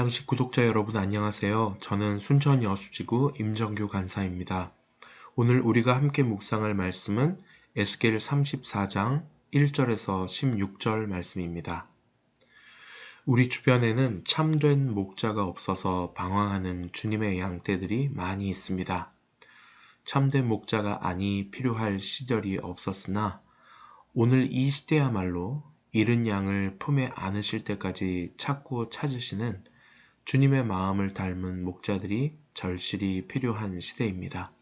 귀양식 구독자 여러분 안녕하세요. 저는 순천 여수지구 임정규 간사입니다. 오늘 우리가 함께 묵상할 말씀은 에스겔 34장 1절에서 16절 말씀입니다. 우리 주변에는 참된 목자가 없어서 방황하는 주님의 양떼들이 많이 있습니다. 참된 목자가 아니 필요할 시절이 없었으나 오늘 이 시대야말로 잃은 양을 품에 안으실 때까지 찾고 찾으시는 주님의 마음을 닮은 목자들이 절실히 필요한 시대입니다.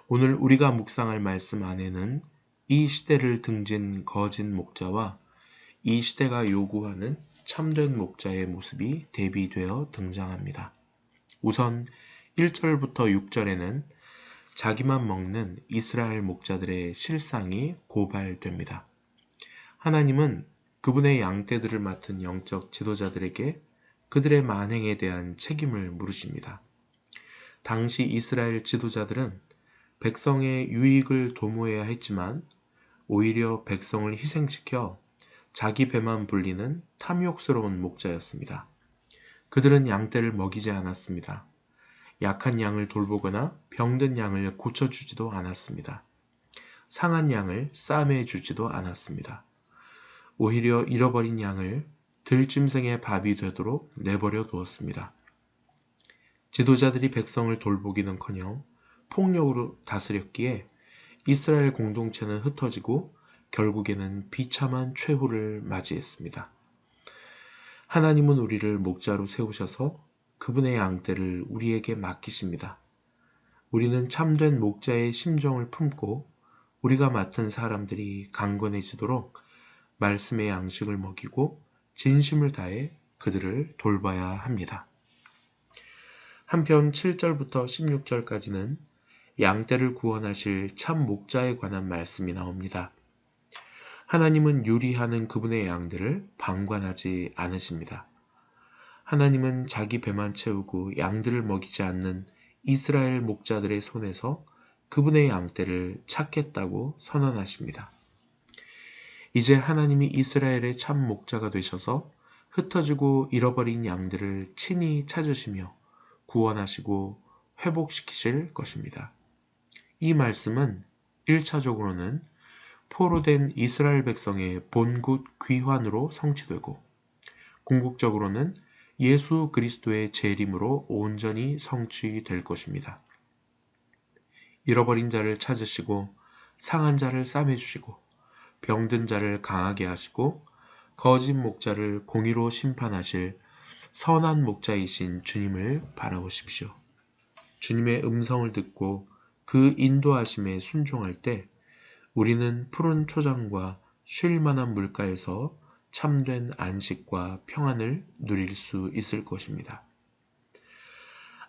오늘 우리가 묵상할 말씀 안에는 이 시대를 등진 거짓 목자와 이 시대가 요구하는 참된 목자의 모습이 대비되어 등장합니다. 우선 1절부터 6절에는 자기만 먹는 이스라엘 목자들의 실상이 고발됩니다. 하나님은 그분의 양떼들을 맡은 영적 지도자들에게 그들의 만행에 대한 책임을 물으십니다. 당시 이스라엘 지도자들은 백성의 유익을 도모해야 했지만 오히려 백성을 희생시켜 자기 배만 불리는 탐욕스러운 목자였습니다. 그들은 양떼를 먹이지 않았습니다. 약한 양을 돌보거나 병든 양을 고쳐주지도 않았습니다. 상한 양을 싸매주지도 않았습니다. 오히려 잃어버린 양을 들짐승의 밥이 되도록 내버려 두었습니다. 지도자들이 백성을 돌보기는커녕 폭력으로 다스렸기에 이스라엘 공동체는 흩어지고 결국에는 비참한 최후를 맞이했습니다. 하나님은 우리를 목자로 세우셔서 그분의 양떼를 우리에게 맡기십니다. 우리는 참된 목자의 심정을 품고 우리가 맡은 사람들이 강건해지도록 말씀의 양식을 먹이고 진심을 다해 그들을 돌봐야 합니다. 한편 7절부터 16절까지는 양떼를 구원하실 참 목자에 관한 말씀이 나옵니다. 하나님은 유리하는 그분의 양들을 방관하지 않으십니다. 하나님은 자기 배만 채우고 양들을 먹이지 않는 이스라엘 목자들의 손에서 그분의 양떼를 찾겠다고 선언하십니다. 이제 하나님이 이스라엘의 참 목자가 되셔서 흩어지고 잃어버린 양들을 친히 찾으시며 구원하시고 회복시키실 것입니다. 이 말씀은 1차적으로는 포로된 이스라엘 백성의 본굿 귀환으로 성취되고 궁극적으로는 예수 그리스도의 재림으로 온전히 성취될 것입니다. 잃어버린 자를 찾으시고 상한 자를 싸매주시고 병든 자를 강하게 하시고 거짓 목자를 공의로 심판하실 선한 목자이신 주님을 바라보십시오. 주님의 음성을 듣고 그 인도하심에 순종할 때 우리는 푸른 초장과 쉴 만한 물가에서 참된 안식과 평안을 누릴 수 있을 것입니다.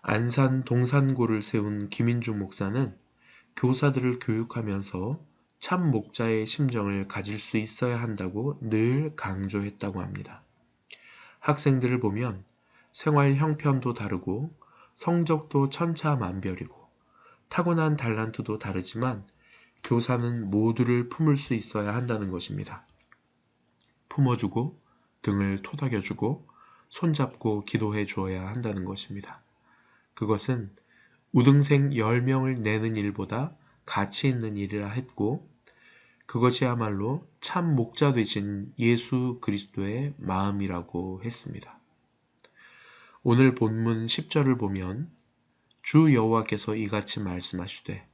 안산 동산고를 세운 김인중 목사는 교사들을 교육하면서 참 목자의 심정을 가질 수 있어야 한다고 늘 강조했다고 합니다. 학생들을 보면 생활 형편도 다르고 성적도 천차만별이고 타고난 달란트도 다르지만 교사는 모두를 품을 수 있어야 한다는 것입니다. 품어주고 등을 토닥여주고 손잡고 기도해 주어야 한다는 것입니다. 그것은 우등생 10명을 내는 일보다 가치 있는 일이라 했고 그것이야말로 참 목자 되신 예수 그리스도의 마음이라고 했습니다. 오늘 본문 10절을 보면 주 여호와께서 이같이 말씀하시되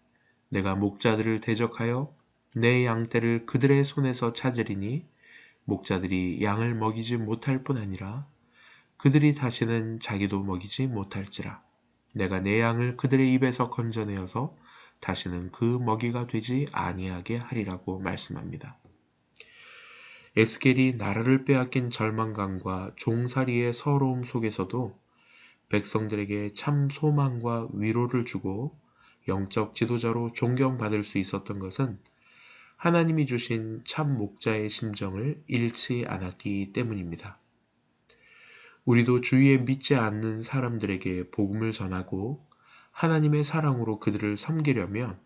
내가 목자들을 대적하여 내 양떼를 그들의 손에서 찾으리니 목자들이 양을 먹이지 못할 뿐 아니라 그들이 다시는 자기도 먹이지 못할지라 내가 내 양을 그들의 입에서 건져내어서 다시는 그 먹이가 되지 아니하게 하리라고 말씀합니다. 에스겔이 나라를 빼앗긴 절망감과 종살이의 서러움 속에서도 백성들에게 참 소망과 위로를 주고 영적 지도자로 존경받을 수 있었던 것은 하나님이 주신 참 목자의 심정을 잃지 않았기 때문입니다. 우리도 주위에 믿지 않는 사람들에게 복음을 전하고 하나님의 사랑으로 그들을 섬기려면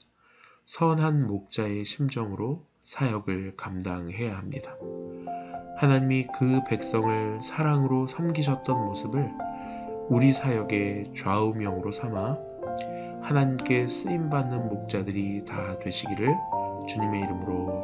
선한 목자의 심정으로 사역을 감당해야 합니다. 하나님이 그 백성을 사랑으로 섬기셨던 모습을 우리 사역의 좌우명으로 삼아 하나님께 쓰임받는 목자들이 다 되시기를 주님의 이름으로